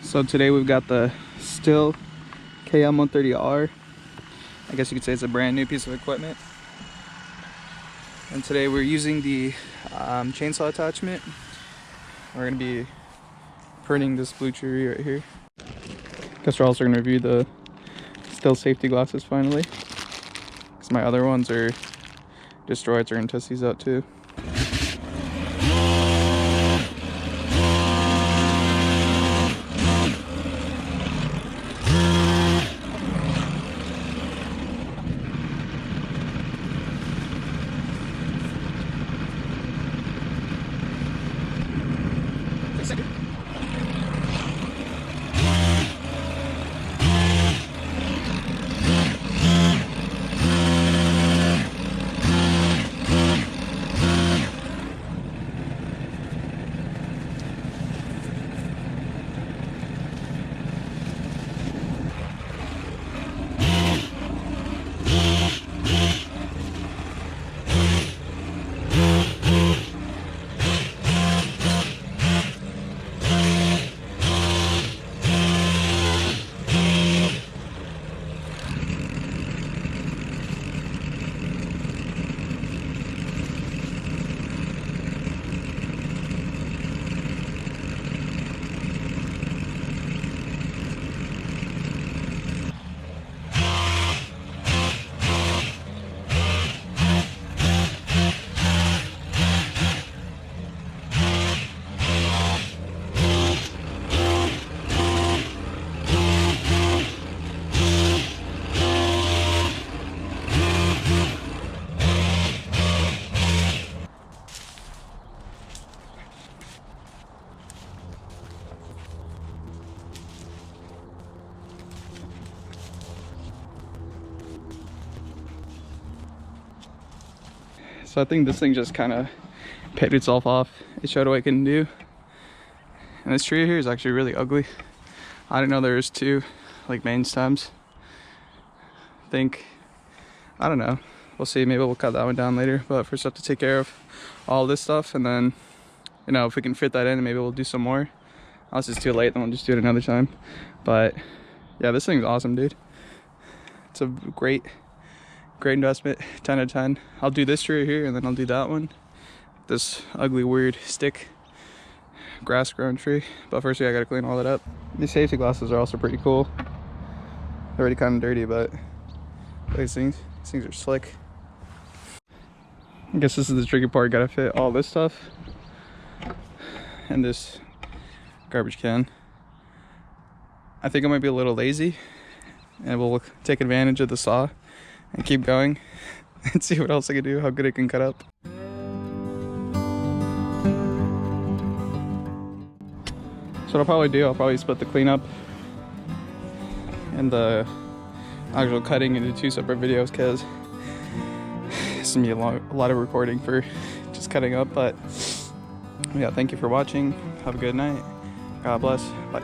So today we've got the Stihl KM 130R. I guess you could say it's a brand new piece of equipment. And today we're using the chainsaw attachment. We're going to be pruning this blue tree right here. Guess we're also going to review the Stihl safety glasses finally, because my other ones are destroyed, so we're going to test these out too. So I think this thing just kind of paid itself off. It showed what it can do. And this tree here is actually really ugly. I didn't know there was two like main stems. I don't know. We'll see. Maybe we'll cut that one down later. But first, I have to take care of all this stuff, and then, you know, if we can fit that in, maybe we'll do some more. Unless it's too late, then we'll just do it another time. But yeah, this thing's awesome, dude. It's a great investment. 10 out of 10. I'll do this tree here, and then I'll do that one, this ugly weird stick grass grown tree. But first, I gotta clean all that up. These safety glasses are also pretty cool. They're already kind of dirty, but these things are slick. I guess this is the tricky part. Gotta fit all this stuff in this garbage can. I think I might be a little lazy, and we'll take advantage of the saw and keep going and see what else I can do, how good it can cut up. So what I'll probably do, I'll probably split the cleanup and the actual cutting into two separate videos, because it's gonna be a lot of recording for just cutting up. But yeah, thank you for watching. Have a good night. God bless. Bye.